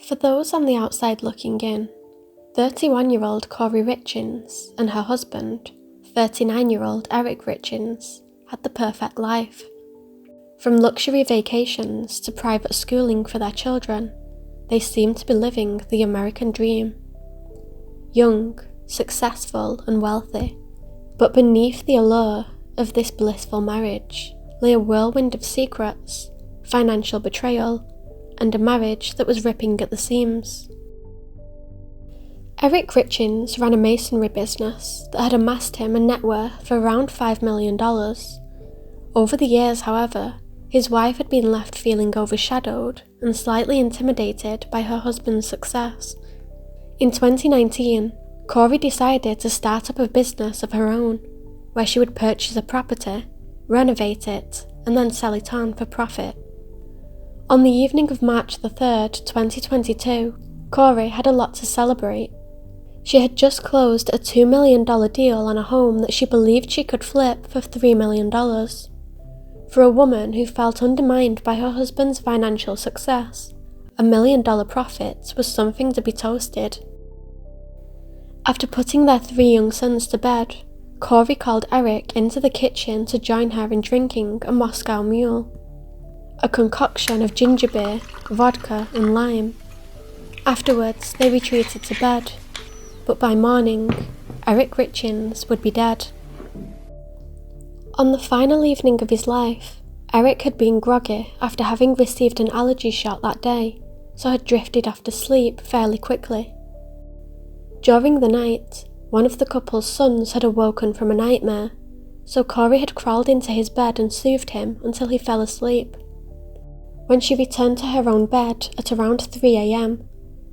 For those on the outside looking in, 31-year-old Corey Richins and her husband, 39-year-old Eric Richins, had the perfect life. From luxury vacations to private schooling for their children, they seemed to be living the American dream. Young, successful and wealthy, but beneath the allure of this blissful marriage lay a whirlwind of secrets, financial betrayal, and a marriage that was ripping at the seams. Eric Richins ran a masonry business that had amassed him a net worth of around $5 million. Over the years, however, his wife had been left feeling overshadowed and slightly intimidated by her husband's success. In 2019, Corey decided to start up a business of her own, where she would purchase a property, renovate it, and then sell it on for profit. On the evening of March the 3rd, 2022, Corey had a lot to celebrate. She had just closed a $2 million deal on a home that she believed she could flip for $3 million. For a woman who felt undermined by her husband's financial success, $1 million profit was something to be toasted. After putting their 3 young sons to bed, Corey called Eric into the kitchen to join her in drinking a Moscow Mule, a concoction of ginger beer, vodka and lime. Afterwards, they retreated to bed, but by morning, Eric Richins would be dead. On the final evening of his life, Eric had been groggy after having received an allergy shot that day, so had drifted off to sleep fairly quickly. During the night, one of the couple's sons had awoken from a nightmare, so Corey had crawled into his bed and soothed him until he fell asleep. When she returned to her own bed at around 3 a.m,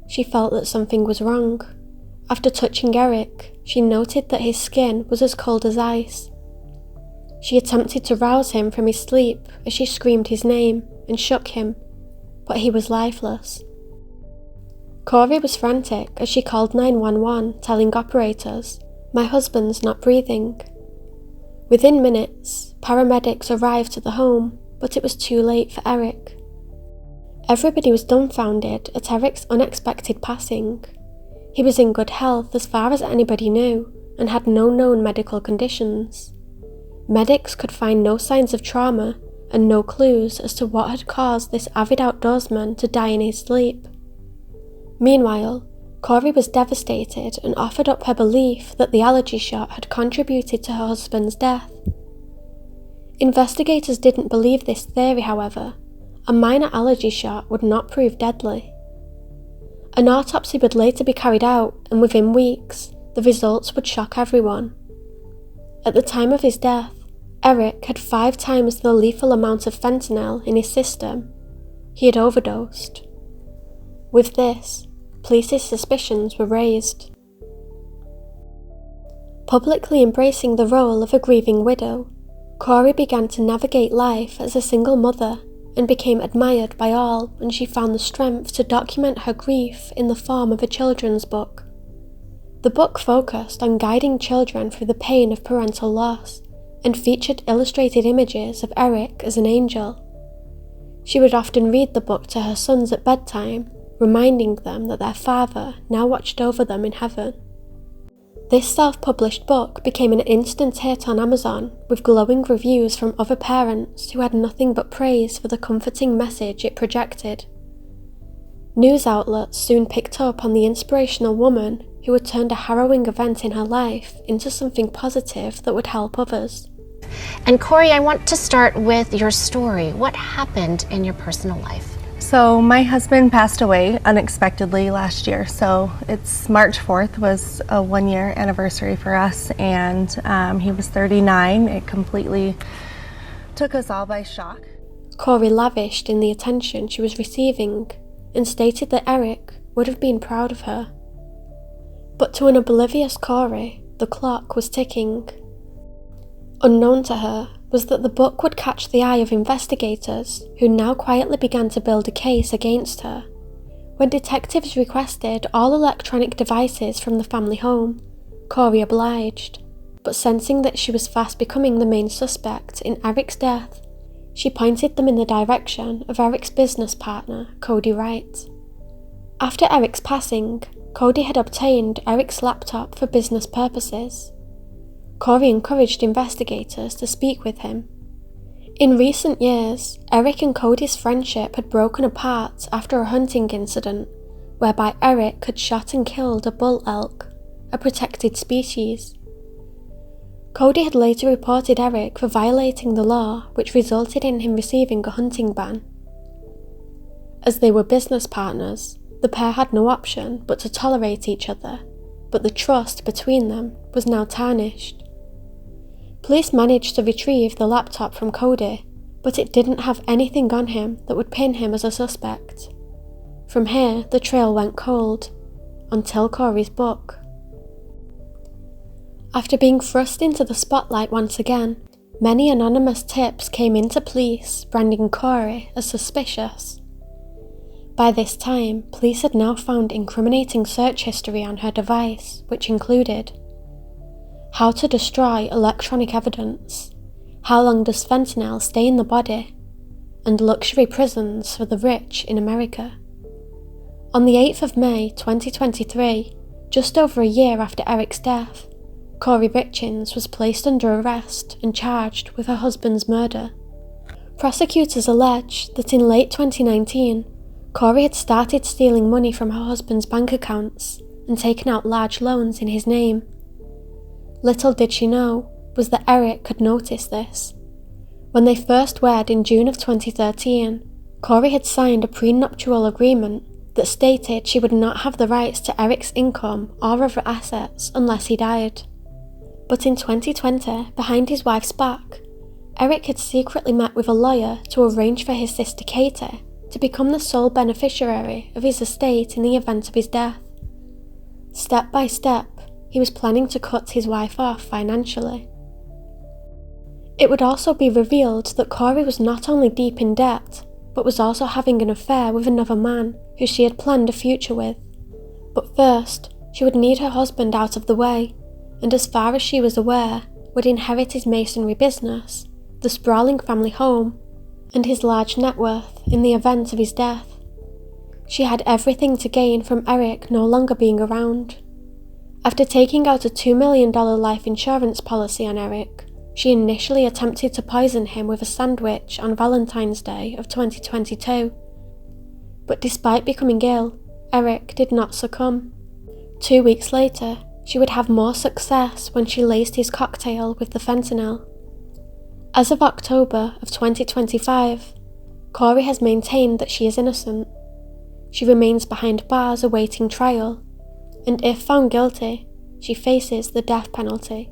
she felt that something was wrong. After touching Eric, she noted that his skin was as cold as ice. She attempted to rouse him from his sleep as she screamed his name and shook him, but he was lifeless. Corey was frantic as she called 911, telling operators, "My husband's not breathing." Within minutes, paramedics arrived at the home, but it was too late for Eric. Everybody was dumbfounded at Eric's unexpected passing. He was in good health as far as anybody knew and had no known medical conditions. Medics could find no signs of trauma and no clues as to what had caused this avid outdoorsman to die in his sleep. Meanwhile, Corey was devastated and offered up her belief that the allergy shot had contributed to her husband's death. Investigators didn't believe this theory, however. A minor allergy shot would not prove deadly. An autopsy would later be carried out, and within weeks, the results would shock everyone. At the time of his death, Eric had 5 times the lethal amount of fentanyl in his system. He had overdosed. With this, police's suspicions were raised. Publicly embracing the role of a grieving widow, Corey began to navigate life as a single mother and became admired by all, and she found the strength to document her grief in the form of a children's book. The book focused on guiding children through the pain of parental loss and featured illustrated images of Eric as an angel. She would often read the book to her sons at bedtime, reminding them that their father now watched over them in heaven. This self-published book became an instant hit on Amazon, with glowing reviews from other parents who had nothing but praise for the comforting message it projected. News outlets soon picked up on the inspirational woman who had turned a harrowing event in her life into something positive that would help others. And Corey, I want to start with your story. What happened in your personal life? So my husband passed away unexpectedly last year. So it's March 4th was a 1-year anniversary for us, and he was 39. It completely took us all by shock. Corey lavished in the attention she was receiving and stated that Eric would have been proud of her. But to an oblivious Corey, the clock was ticking. Unknown to her was that the book would catch the eye of investigators who now quietly began to build a case against her. When detectives requested all electronic devices from the family home, Corey obliged, but sensing that she was fast becoming the main suspect in Eric's death, she pointed them in the direction of Eric's business partner, Cody Wright. After Eric's passing, Cody had obtained Eric's laptop for business purposes. Corey encouraged investigators to speak with him. In recent years, Eric and Cody's friendship had broken apart after a hunting incident whereby Eric had shot and killed a bull elk, a protected species. Cody had later reported Eric for violating the law, which resulted in him receiving a hunting ban. As they were business partners, the pair had no option but to tolerate each other, but the trust between them was now tarnished. Police managed to retrieve the laptop from Cody, but it didn't have anything on him that would pin him as a suspect. From here, the trail went cold, until Corey's book. After being thrust into the spotlight once again, many anonymous tips came into police, branding Corey as suspicious. By this time, police had now found incriminating search history on her device, which included how to destroy electronic evidence, how long does fentanyl stay in the body, and luxury prisons for the rich in America. On the 8th of May 2023, just over a year after Eric's death, Corey Richins was placed under arrest and charged with her husband's murder. Prosecutors allege that in late 2019, Corey had started stealing money from her husband's bank accounts and taken out large loans in his name. Little did she know was that Eric had noticed this. When they first wed in June of 2013, Corey had signed a prenuptial agreement that stated she would not have the rights to Eric's income or other assets unless he died. But in 2020, behind his wife's back, Eric had secretly met with a lawyer to arrange for his sister Katie to become the sole beneficiary of his estate in the event of his death. Step by step, he was planning to cut his wife off financially. It would also be revealed that Corey was not only deep in debt, but was also having an affair with another man who she had planned a future with. But first, she would need her husband out of the way, and as far as she was aware, would inherit his masonry business, the sprawling family home, and his large net worth in the event of his death. She had everything to gain from Eric no longer being around. After taking out a $2 million life insurance policy on Eric, she initially attempted to poison him with a sandwich on Valentine's Day of 2022. But despite becoming ill, Eric did not succumb. 2 weeks later, she would have more success when she laced his cocktail with the fentanyl. As of October of 2025, Corey has maintained that she is innocent. She remains behind bars awaiting trial, and if found guilty, she faces the death penalty.